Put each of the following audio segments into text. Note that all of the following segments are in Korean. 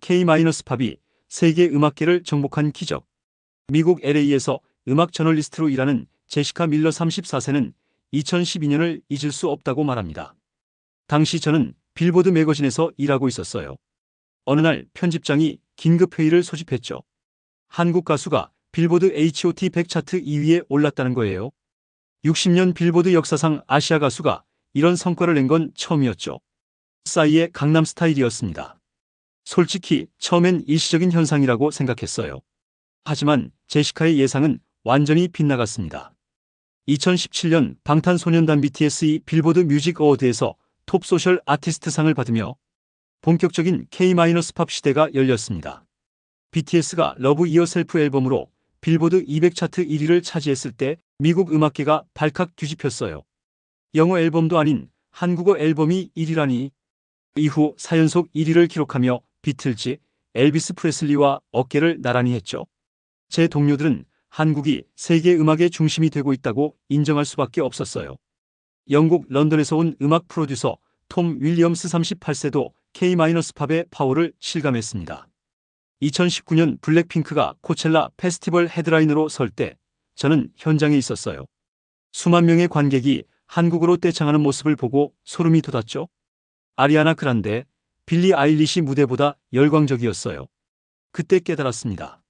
K-팝이 세계 음악계를 정복한 기적. 미국 LA에서 음악 저널리스트로 일하는 제시카 밀러 34세는 2012년을 잊을 수 없다고 말합니다. 당시 저는 빌보드 매거진에서 일하고 있었어요. 어느 날 편집장이 긴급 회의를 소집했죠. 한국 가수가 빌보드 HOT 100 차트 2위에 올랐다는 거예요. 60년 빌보드 역사상 아시아 가수가 이런 성과를 낸 건 처음이었죠. 싸이의 강남 스타일이었습니다. 솔직히 처음엔 일시적인 현상이라고 생각했어요. 하지만 제시카의 예상은 완전히 빗나갔습니다. 2017년 방탄소년단 BTS의 빌보드 뮤직 어워드에서 톱 소셜 아티스트상을 받으며 본격적인 K-팝 시대가 열렸습니다. BTS가 러브 이어셀프 앨범으로 빌보드 200 차트 1위를 차지했을 때 미국 음악계가 발칵 뒤집혔어요. 영어 앨범도 아닌 한국어 앨범이 1위라니. 이후 4연속 1위를 기록하며 비틀즈, 엘비스 프레슬리와 어깨를 나란히 했죠. 제 동료들은 한국이 세계 음악의 중심이 되고 있다고 인정할 수밖에 없었어요. 영국 런던에서 온 음악 프로듀서 톰 윌리엄스 38세도 K-팝의 파워를 실감했습니다. 2019년 블랙핑크가 코첼라 페스티벌 헤드라이너로 설 때 저는 현장에 있었어요. 수만 명의 관객이 한국어로 떼창하는 모습을 보고 소름이 돋았죠. 아리아나 그란데, 빌리 아일리시 무대보다 열광적이었어요. 그때 깨달았습니다.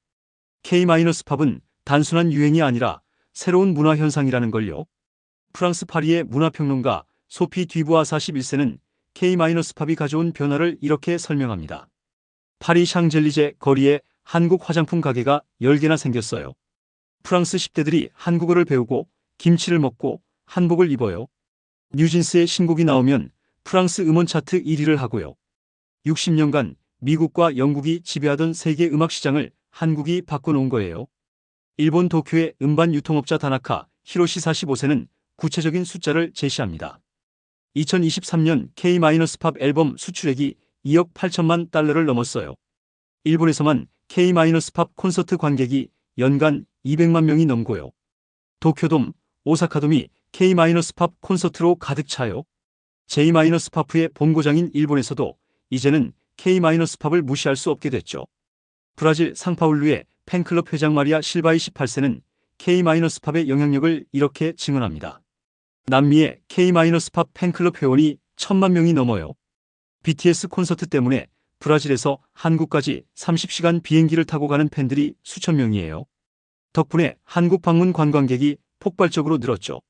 K-팝은 단순한 유행이 아니라 새로운 문화 현상이라는 걸요. 프랑스 파리의 문화평론가 소피 듀부아 41세는 K-팝이 가져온 변화를 이렇게 설명합니다. 파리 샹젤리제 거리에 한국 화장품 가게가 10개나 생겼어요. 프랑스 10대들이 한국어를 배우고 김치를 먹고 한복을 입어요. 뉴진스의 신곡이 나오면 프랑스 음원 차트 1위를 하고요. 60년간 미국과 영국이 지배하던 세계 음악 시장을 한국이 바꿔놓은 거예요. 일본 도쿄의 음반 유통업자 다나카 히로시 45세는 구체적인 숫자를 제시합니다. 2023년 K-팝 앨범 수출액이 2억 8천만 달러를 넘었어요. 일본에서만 K-팝 콘서트 관객이 연간 200만 명이 넘고요. 도쿄돔, 오사카돔이 K-팝 콘서트로 가득 차요. J-팝의 본고장인 일본에서도 이제는 K-팝을 무시할 수 없게 됐죠. 브라질 상파울루의 팬클럽 회장 마리아 실바이 18세는 K-팝의 영향력을 이렇게 증언합니다. 남미의 K-팝 팬클럽 회원이 1000만 명이 넘어요. BTS 콘서트 때문에 브라질에서 한국까지 30시간 비행기를 타고 가는 팬들이 수천 명이에요. 덕분에 한국 방문 관광객이 폭발적으로 늘었죠.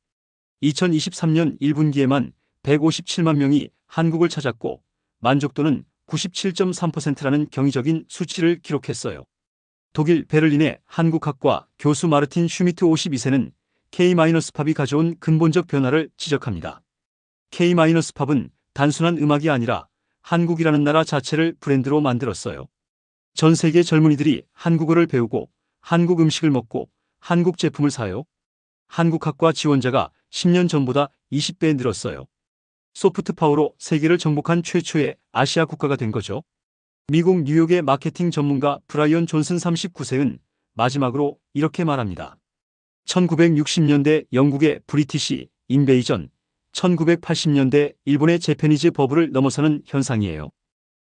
2023년 1분기에만 157만 명이 한국을 찾았고 만족도는 97.3%라는 경이적인 수치를 기록했어요. 독일 베를린의 한국학과 교수 마르틴 슈미트 52세는 K-팝이 가져온 근본적 변화를 지적합니다. K-팝은 단순한 음악이 아니라 한국이라는 나라 자체를 브랜드로 만들었어요. 전 세계 젊은이들이 한국어를 배우고 한국 음식을 먹고 한국 제품을 사요. 한국학과 지원자가 10년 전보다 20배 늘었어요. 소프트 파워로 세계를 정복한 최초의 아시아 국가가 된 거죠. 미국 뉴욕의 마케팅 전문가 브라이언 존슨 39세는 마지막으로 이렇게 말합니다. 1960년대 영국의 브리티시 인베이전, 1980년대 일본의 재패니즈 버블을 넘어서는 현상이에요.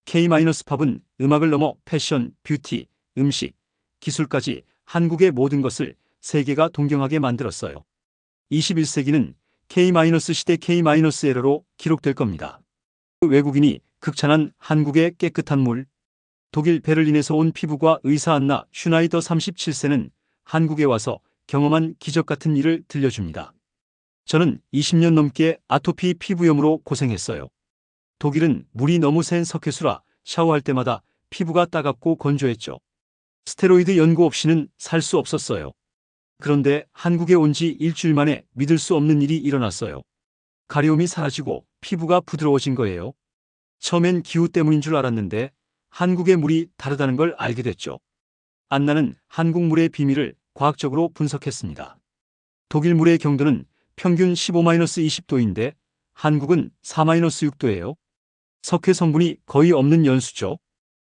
K-팝은 음악을 넘어 패션, 뷰티, 음식, 기술까지 한국의 모든 것을 세계가 동경하게 만들었어요. 21세기는 K-시대 K-에러로 기록될 겁니다. 외국인이 극찬한 한국의 깨끗한 물. 독일 베를린에서 온 피부과 의사 안나 슈나이더 37세는 한국에 와서 경험한 기적 같은 일을 들려줍니다. 저는 20년 넘게 아토피 피부염으로 고생했어요. 독일은 물이 너무 센 석회수라 샤워할 때마다 피부가 따갑고 건조했죠. 스테로이드 연고 없이는 살 수 없었어요. 그런데 한국에 온 지 일주일 만에 믿을 수 없는 일이 일어났어요. 가려움이 사라지고 피부가 부드러워진 거예요. 처음엔 기후 때문인 줄 알았는데 한국의 물이 다르다는 걸 알게 됐죠. 안나는 한국 물의 비밀을 과학적으로 분석했습니다. 독일 물의 경도는 평균 15-20도인데 한국은 4-6도예요. 석회 성분이 거의 없는 연수죠.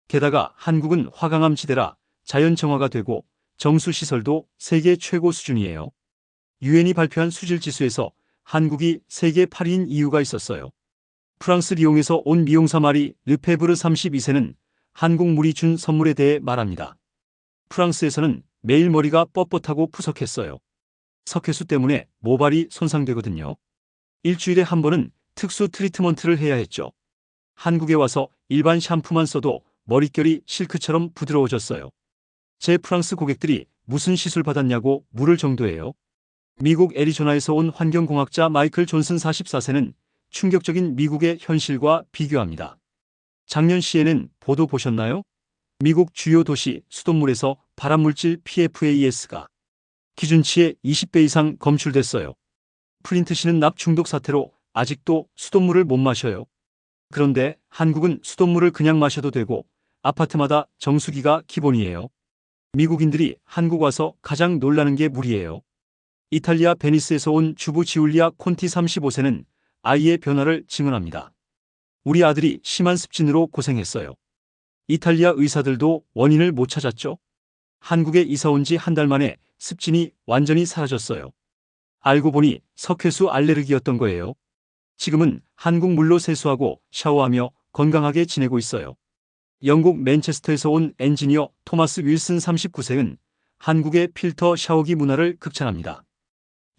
게다가 한국은 화강암 지대라 자연 정화가 되고 정수시설도 세계 최고 수준이에요. 유엔이 발표한 수질지수에서 한국이 세계 8위인 이유가 있었어요. 프랑스 리옹에서 온 미용사 마리 르페브르 32세는 한국물이 준 선물에 대해 말합니다. 프랑스에서는 매일 머리가 뻣뻣하고 푸석했어요. 석회수 때문에 모발이 손상되거든요. 일주일에 한 번은 특수 트리트먼트를 해야 했죠. 한국에 와서 일반 샴푸만 써도 머릿결이 실크처럼 부드러워졌어요. 제 프랑스 고객들이 무슨 시술 받았냐고 물을 정도예요. 미국 애리조나에서 온 환경공학자 마이클 존슨 44세는 충격적인 미국의 현실과 비교합니다. 작년 CNN 보도 보셨나요? 미국 주요 도시 수돗물에서 발암물질 PFAS가 기준치의 20배 이상 검출됐어요. 플린트 씨는 납 중독 사태로 아직도 수돗물을 못 마셔요. 그런데 한국은 수돗물을 그냥 마셔도 되고 아파트마다 정수기가 기본이에요. 미국인들이 한국 와서 가장 놀라는 게 물이에요. 이탈리아 베니스에서 온 주부 지울리아 콘티 35세는 아이의 변화를 증언합니다. 우리 아들이 심한 습진으로 고생했어요. 이탈리아 의사들도 원인을 못 찾았죠. 한국에 이사 온 지 한 달 만에 습진이 완전히 사라졌어요. 알고 보니 석회수 알레르기였던 거예요. 지금은 한국 물로 세수하고 샤워하며 건강하게 지내고 있어요. 영국 맨체스터에서 온 엔지니어 토마스 윌슨 39세는 한국의 필터 샤워기 문화를 극찬합니다.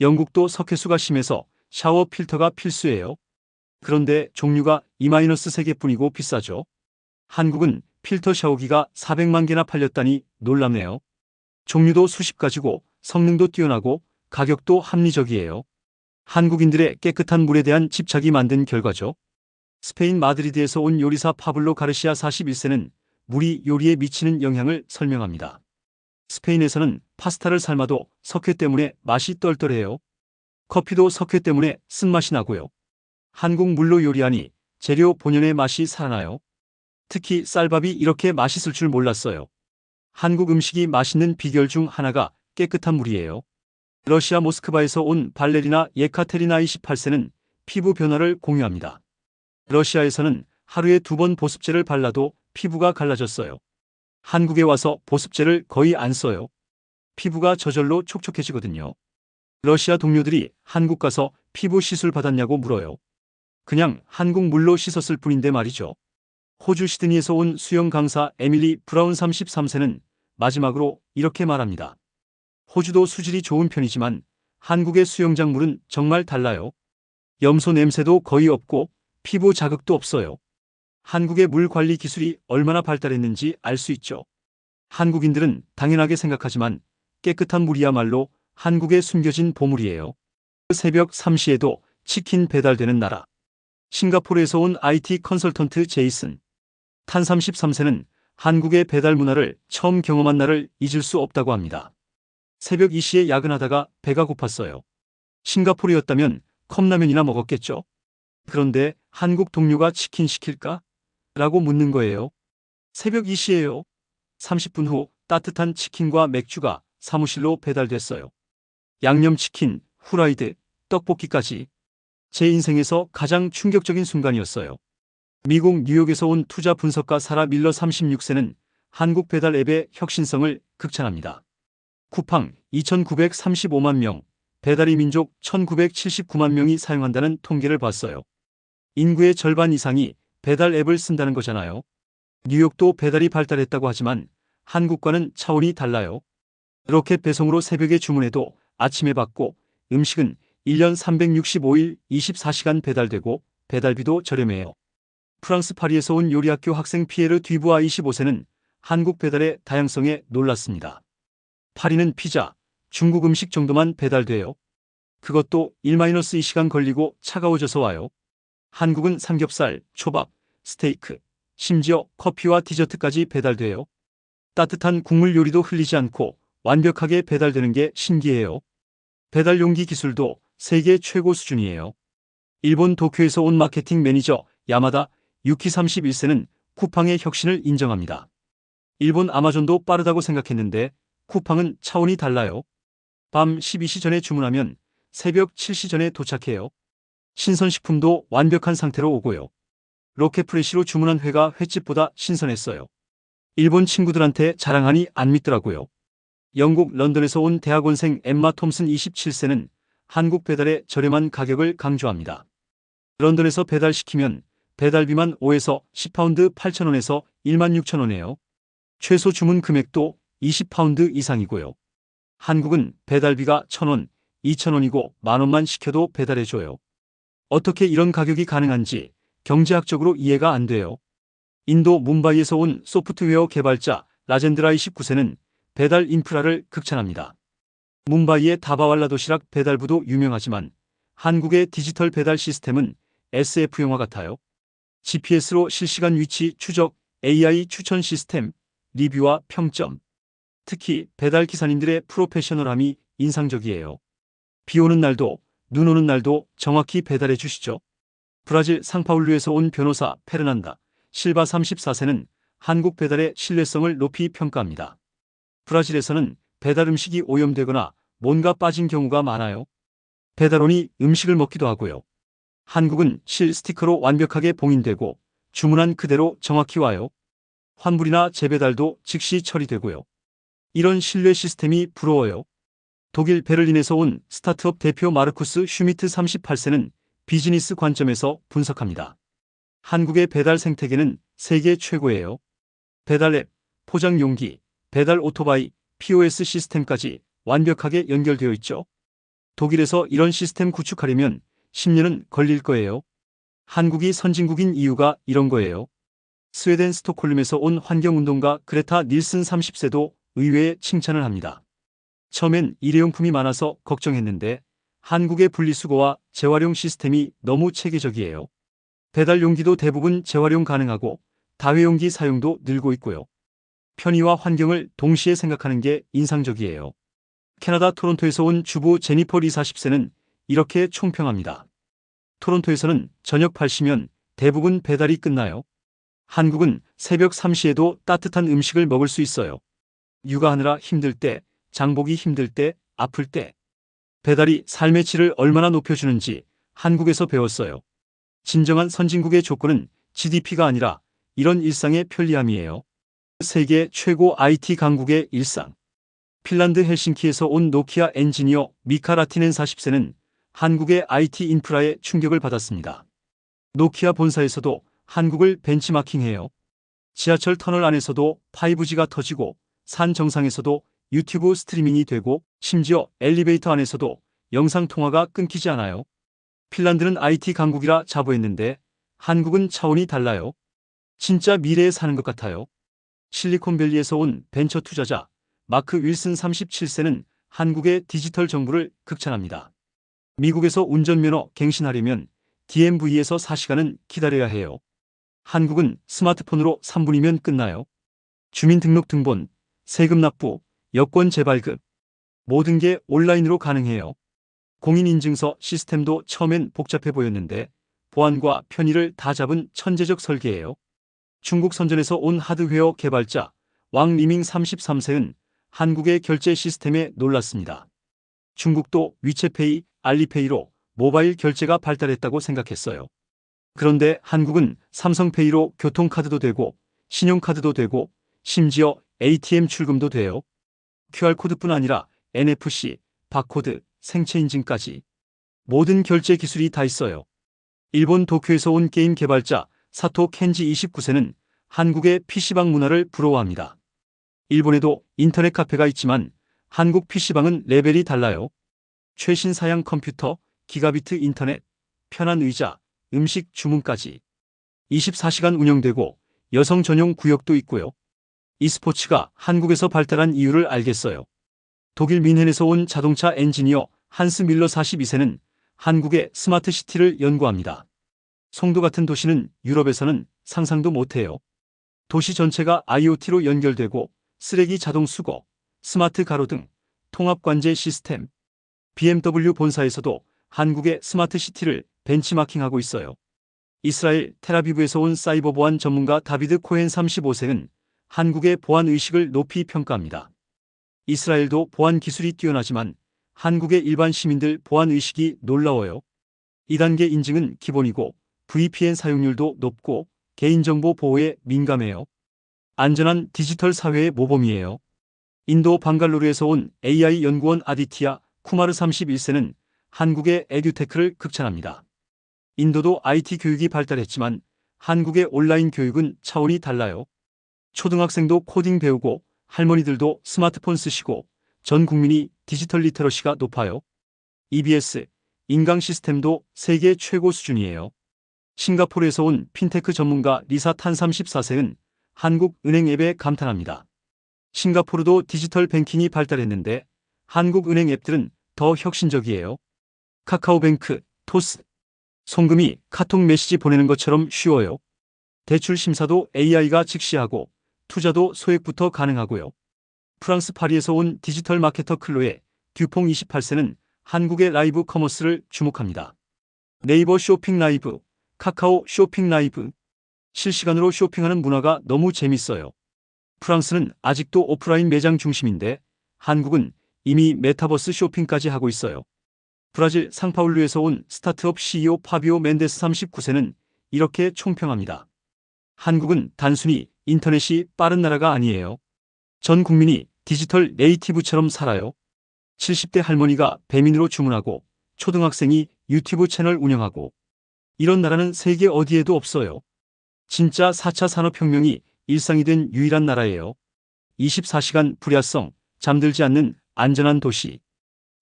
영국도 석회수가 심해서 샤워 필터가 필수예요. 그런데 종류가 2-3개뿐이고 비싸죠. 한국은 필터 샤워기가 400만 개나 팔렸다니 놀랍네요. 종류도 수십 가지고 성능도 뛰어나고 가격도 합리적이에요. 한국인들의 깨끗한 물에 대한 집착이 만든 결과죠. 스페인 마드리드에서 온 요리사 파블로 가르시아 41세는 물이 요리에 미치는 영향을 설명합니다. 스페인에서는 파스타를 삶아도 석회 때문에 맛이 떨떨해요. 커피도 석회 때문에 쓴맛이 나고요. 한국 물로 요리하니 재료 본연의 맛이 살아나요. 특히 쌀밥이 이렇게 맛있을 줄 몰랐어요. 한국 음식이 맛있는 비결 중 하나가 깨끗한 물이에요. 러시아 모스크바에서 온 발레리나 예카테리나 28세는 피부 변화를 공유합니다. 러시아에서는 하루에 2번 보습제를 발라도 피부가 갈라졌어요. 한국에 와서 보습제를 거의 안 써요. 피부가 저절로 촉촉해지거든요. 러시아 동료들이 한국 가서 피부 시술 받았냐고 물어요. 그냥 한국 물로 씻었을 뿐인데 말이죠. 호주 시드니에서 온 수영 강사 에밀리 브라운 33세는 마지막으로 이렇게 말합니다. 호주도 수질이 좋은 편이지만 한국의 수영장 물은 정말 달라요. 염소 냄새도 거의 없고 피부 자극도 없어요. 한국의 물 관리 기술이 얼마나 발달했는지 알 수 있죠. 한국인들은 당연하게 생각하지만 깨끗한 물이야말로 한국의 숨겨진 보물이에요. 새벽 3시에도 치킨 배달되는 나라. 싱가포르에서 온 IT 컨설턴트 제이슨 탄 33세는 한국의 배달 문화를 처음 경험한 날을 잊을 수 없다고 합니다. 새벽 2시에 야근하다가 배가 고팠어요. 싱가포르였다면 컵라면이나 먹었겠죠. 그런데 한국 동료가 치킨 시킬까? 라고 묻는 거예요. 새벽 2시예요. 30분 후 따뜻한 치킨과 맥주가 사무실로 배달됐어요. 양념치킨, 후라이드, 떡볶이까지. 제 인생에서 가장 충격적인 순간이었어요. 미국 뉴욕에서 온 투자 분석가 사라 밀러 36세는 한국 배달 앱의 혁신성을 극찬합니다. 쿠팡 2,935만 명, 배달의 민족 1,979만 명이 사용한다는 통계를 봤어요. 인구의 절반 이상이 배달 앱을 쓴다는 거잖아요. 뉴욕도 배달이 발달했다고 하지만 한국과는 차원이 달라요. 로켓 배송으로 새벽에 주문해도 아침에 받고 음식은 1년 365일 24시간 배달되고 배달비도 저렴해요. 프랑스 파리에서 온 요리학교 학생 피에르 듀부아 25세는 한국 배달의 다양성에 놀랐습니다. 파리는 피자, 중국 음식 정도만 배달돼요. 그것도 1-2시간 걸리고 차가워져서 와요. 한국은 삼겹살, 초밥, 스테이크, 심지어 커피와 디저트까지 배달돼요. 따뜻한 국물 요리도 흘리지 않고 완벽하게 배달되는 게 신기해요. 배달 용기 기술도 세계 최고 수준이에요. 일본 도쿄에서 온 마케팅 매니저 야마다 유키 31세는 쿠팡의 혁신을 인정합니다. 일본 아마존도 빠르다고 생각했는데 쿠팡은 차원이 달라요. 밤 12시 전에 주문하면 새벽 7시 전에 도착해요. 신선식품도 완벽한 상태로 오고요. 로켓프레시로 주문한 회가 횟집보다 신선했어요. 일본 친구들한테 자랑하니 안 믿더라고요. 영국 런던에서 온 대학원생 엠마 톰슨 27세는 한국 배달의 저렴한 가격을 강조합니다. 런던에서 배달시키면 배달비만 5에서 10파운드 8,000원에서 16,000원이에요. 최소 주문 금액도 20파운드 이상이고요. 한국은 배달비가 1,000원, 2,000원이고 만원만 시켜도 배달해줘요. 어떻게 이런 가격이 가능한지 경제학적으로 이해가 안 돼요. 인도 뭄바이에서 온 소프트웨어 개발자 라젠드라 29세는 배달 인프라를 극찬합니다. 뭄바이의 다바왈라 도시락 배달부도 유명하지만 한국의 디지털 배달 시스템은 SF 영화 같아요. GPS로 실시간 위치 추적, AI 추천 시스템, 리뷰와 평점. 특히 배달 기사님들의 프로페셔널함이 인상적이에요. 비 오는 날도 눈 오는 날도 정확히 배달해 주시죠. 브라질 상파울루에서 온 변호사 페르난다 실바 34세는 한국 배달의 신뢰성을 높이 평가합니다. 브라질에서는 배달 음식이 오염되거나 뭔가 빠진 경우가 많아요. 배달원이 음식을 먹기도 하고요. 한국은 실 스티커로 완벽하게 봉인되고 주문한 그대로 정확히 와요. 환불이나 재배달도 즉시 처리되고요. 이런 신뢰 시스템이 부러워요. 독일 베를린에서 온 스타트업 대표 마르쿠스 슈미트 38세는 비즈니스 관점에서 분석합니다. 한국의 배달 생태계는 세계 최고예요. 배달 앱, 포장 용기, 배달 오토바이, POS 시스템까지 완벽하게 연결되어 있죠. 독일에서 이런 시스템 구축하려면 10년은 걸릴 거예요. 한국이 선진국인 이유가 이런 거예요. 스웨덴 스톡홀름에서 온 환경운동가 그레타 닐슨 30세도 의외의 칭찬을 합니다. 처음엔 일회용품이 많아서 걱정했는데 한국의 분리수거와 재활용 시스템이 너무 체계적이에요. 배달 용기도 대부분 재활용 가능하고 다회용기 사용도 늘고 있고요. 편의와 환경을 동시에 생각하는 게 인상적이에요. 캐나다 토론토에서 온 주부 제니퍼 리 40세는 이렇게 총평합니다. 토론토에서는 저녁 8시면 대부분 배달이 끝나요. 한국은 새벽 3시에도 따뜻한 음식을 먹을 수 있어요. 육아하느라 힘들 때, 장보기 힘들 때, 아플 때. 배달이 삶의 질을 얼마나 높여주는지 한국에서 배웠어요. 진정한 선진국의 조건은 GDP가 아니라 이런 일상의 편리함이에요. 세계 최고 IT 강국의 일상. 핀란드 헬싱키에서 온 노키아 엔지니어 미카 라티넨 40세는 한국의 IT 인프라에 충격을 받았습니다. 노키아 본사에서도 한국을 벤치마킹해요. 지하철 터널 안에서도 5G가 터지고 산 정상에서도 유튜브 스트리밍이 되고 심지어 엘리베이터 안에서도 영상통화가 끊기지 않아요. 핀란드는 IT 강국이라 자부했는데 한국은 차원이 달라요. 진짜 미래에 사는 것 같아요. 실리콘밸리에서 온 벤처 투자자 마크 윌슨 37세는 한국의 디지털 정부를 극찬합니다. 미국에서 운전면허 갱신하려면 DMV에서 4시간은 기다려야 해요. 한국은 스마트폰으로 3분이면 끝나요. 주민등록 등본, 세금 납부, 여권 재발급. 모든 게 온라인으로 가능해요. 공인인증서 시스템도 처음엔 복잡해 보였는데 보안과 편의를 다 잡은 천재적 설계예요. 중국 선전에서 온 하드웨어 개발자 왕 리밍 33세는 한국의 결제 시스템에 놀랐습니다. 중국도 위챗페이, 알리페이로 모바일 결제가 발달했다고 생각했어요. 그런데 한국은 삼성페이로 교통카드도 되고 신용카드도 되고 심지어 ATM 출금도 돼요. QR코드뿐 아니라 NFC, 바코드, 생체인증까지. 모든 결제 기술이 다 있어요. 일본 도쿄에서 온 게임 개발자 사토 켄지 29세는 한국의 PC방 문화를 부러워합니다. 일본에도 인터넷 카페가 있지만 한국 PC방은 레벨이 달라요. 최신 사양 컴퓨터, 기가비트 인터넷, 편한 의자, 음식 주문까지. 24시간 운영되고 여성 전용 구역도 있고요. e스포츠가 한국에서 발달한 이유를 알겠어요. 독일 민헨에서 온 자동차 엔지니어 한스 밀러 42세는 한국의 스마트 시티를 연구합니다. 송도 같은 도시는 유럽에서는 상상도 못해요. 도시 전체가 IoT로 연결되고 쓰레기 자동 수거, 스마트 가로등, 통합 관제 시스템. BMW 본사에서도 한국의 스마트 시티를 벤치마킹하고 있어요. 이스라엘 텔아비브에서 온 사이버 보안 전문가 다비드 코헨 35세는 한국의 보안 의식을 높이 평가합니다. 이스라엘도 보안 기술이 뛰어나지만 한국의 일반 시민들 보안 의식이 놀라워요. 2단계 인증은 기본이고 VPN 사용률도 높고 개인정보 보호에 민감해요. 안전한 디지털 사회의 모범이에요. 인도 방갈로르에서 온 AI 연구원 아디티아 쿠마르 31세는 한국의 에듀테크를 극찬합니다. 인도도 IT 교육이 발달했지만 한국의 온라인 교육은 차원이 달라요. 초등학생도 코딩 배우고 할머니들도 스마트폰 쓰시고 전 국민이 디지털 리터러시가 높아요. EBS, 인강 시스템도 세계 최고 수준이에요. 싱가포르에서 온 핀테크 전문가 리사 탄 34세는 한국 은행 앱에 감탄합니다. 싱가포르도 디지털 뱅킹이 발달했는데 한국 은행 앱들은 더 혁신적이에요. 카카오뱅크, 토스. 송금이 카톡 메시지 보내는 것처럼 쉬워요. 대출 심사도 AI가 즉시하고 투자도 소액부터 가능하고요. 프랑스 파리에서 온 디지털 마케터 클로에 듀퐁 28세는 한국의 라이브 커머스를 주목합니다. 네이버 쇼핑 라이브, 카카오 쇼핑 라이브. 실시간으로 쇼핑하는 문화가 너무 재밌어요. 프랑스는 아직도 오프라인 매장 중심인데 한국은 이미 메타버스 쇼핑까지 하고 있어요. 브라질 상파울루에서 온 스타트업 CEO 파비오 멘데스 39세는 이렇게 총평합니다. 한국은 단순히 인터넷이 빠른 나라가 아니에요. 전 국민이 디지털 네이티브처럼 살아요. 70대 할머니가 배민으로 주문하고 초등학생이 유튜브 채널 운영하고 이런 나라는 세계 어디에도 없어요. 진짜 4차 산업혁명이 일상이 된 유일한 나라예요. 24시간 불야성, 잠들지 않는 안전한 도시.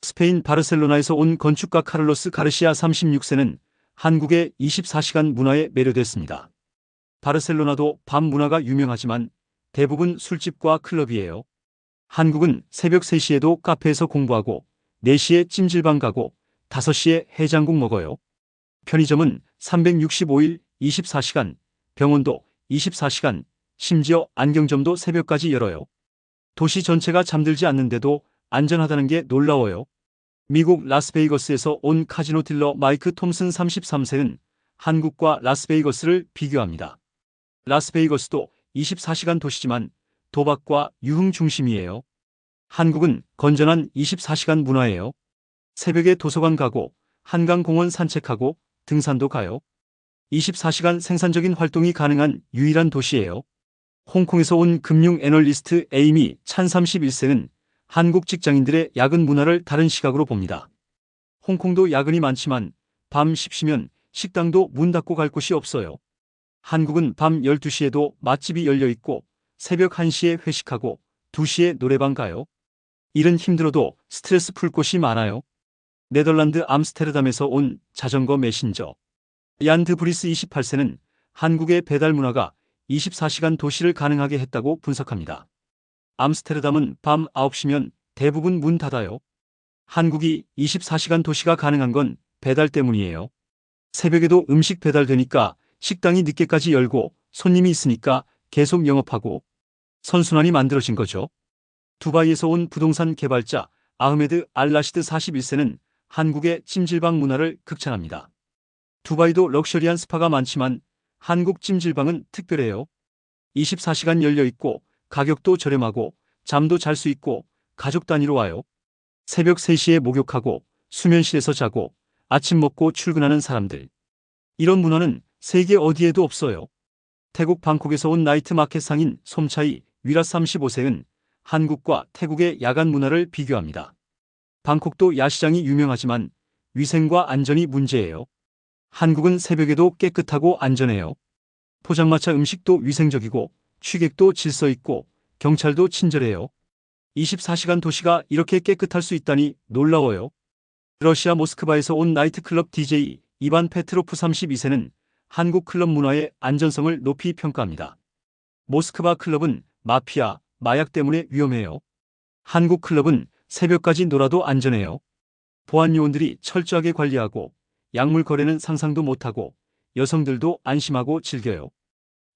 스페인 바르셀로나에서 온 건축가 카를로스 가르시아 36세는 한국의 24시간 문화에 매료됐습니다. 바르셀로나도 밤 문화가 유명하지만 대부분 술집과 클럽이에요. 한국은 새벽 3시에도 카페에서 공부하고 4시에 찜질방 가고 5시에 해장국 먹어요. 편의점은 365일 24시간, 병원도 24시간, 심지어 안경점도 새벽까지 열어요. 도시 전체가 잠들지 않는데도 안전하다는 게 놀라워요. 미국 라스베이거스에서 온 카지노 딜러 마이크 톰슨 33세는 한국과 라스베이거스를 비교합니다. 라스베이거스도 24시간 도시지만 도박과 유흥 중심이에요. 한국은 건전한 24시간 문화예요. 새벽에 도서관 가고 한강공원 산책하고 등산도 가요. 24시간 생산적인 활동이 가능한 유일한 도시예요. 홍콩에서 온 금융 애널리스트 에이미 찬 31세는 한국 직장인들의 야근 문화를 다른 시각으로 봅니다. 홍콩도 야근이 많지만 밤 10시면 식당도 문 닫고 갈 곳이 없어요. 한국은 밤 12시에도 맛집이 열려 있고 새벽 1시에 회식하고 2시에 노래방 가요. 일은 힘들어도 스트레스 풀 곳이 많아요. 네덜란드 암스테르담에서 온 자전거 메신저 얀드 브리스 28세는 한국의 배달 문화가 24시간 도시를 가능하게 했다고 분석합니다. 암스테르담은 밤 9시면 대부분 문 닫아요. 한국이 24시간 도시가 가능한 건 배달 때문이에요. 새벽에도 음식 배달되니까 식당이 늦게까지 열고 손님이 있으니까 계속 영업하고 선순환이 만들어진 거죠. 두바이에서 온 부동산 개발자 아흐메드 알라시드 41세는 한국의 찜질방 문화를 극찬합니다. 두바이도 럭셔리한 스파가 많지만 한국 찜질방은 특별해요. 24시간 열려 있고 가격도 저렴하고 잠도 잘 수 있고 가족 단위로 와요. 새벽 3시에 목욕하고 수면실에서 자고 아침 먹고 출근하는 사람들. 이런 문화는 세계 어디에도 없어요. 태국 방콕에서 온 나이트 마켓 상인 솜차이 위라 35세는 한국과 태국의 야간 문화를 비교합니다. 방콕도 야시장이 유명하지만 위생과 안전이 문제예요. 한국은 새벽에도 깨끗하고 안전해요. 포장마차 음식도 위생적이고 취객도 질서 있고 경찰도 친절해요. 24시간 도시가 이렇게 깨끗할 수 있다니 놀라워요. 러시아 모스크바에서 온 나이트클럽 DJ 이반 페트로프 32세는 한국 클럽 문화의 안전성을 높이 평가합니다. 모스크바 클럽은 마피아, 마약 때문에 위험해요. 한국 클럽은 새벽까지 놀아도 안전해요. 보안 요원들이 철저하게 관리하고 약물 거래는 상상도 못하고 여성들도 안심하고 즐겨요.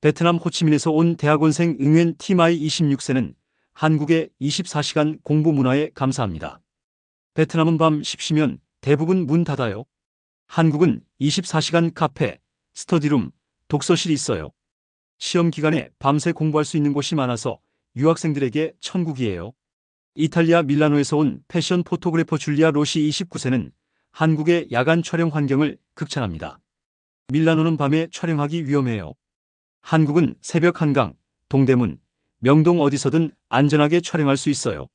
베트남 호치민에서 온 대학원생 응웬 티마이 26세는 한국의 24시간 공부 문화에 감사합니다. 베트남은 밤 10시면 대부분 문 닫아요. 한국은 24시간 카페, 스터디룸, 독서실이 있어요. 시험 기간에 밤새 공부할 수 있는 곳이 많아서 유학생들에게 천국이에요. 이탈리아 밀라노에서 온 패션 포토그래퍼 줄리아 로시 29세는 한국의 야간 촬영 환경을 극찬합니다. 밀라노는 밤에 촬영하기 위험해요. 한국은 새벽 한강, 동대문, 명동 어디서든 안전하게 촬영할 수 있어요.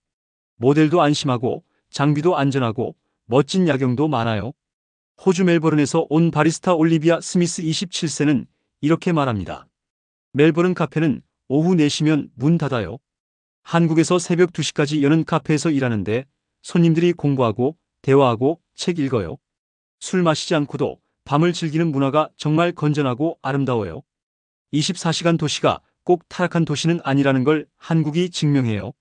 모델도 안심하고 장비도 안전하고 멋진 야경도 많아요. 호주 멜버른에서 온 바리스타 올리비아 스미스 27세는 이렇게 말합니다. 멜버른 카페는 오후 4시면 문 닫아요. 한국에서 새벽 2시까지 여는 카페에서 일하는데 손님들이 공부하고 대화하고 책 읽어요. 술 마시지 않고도 밤을 즐기는 문화가 정말 건전하고 아름다워요. 24시간 도시가 꼭 타락한 도시는 아니라는 걸 한국이 증명해요.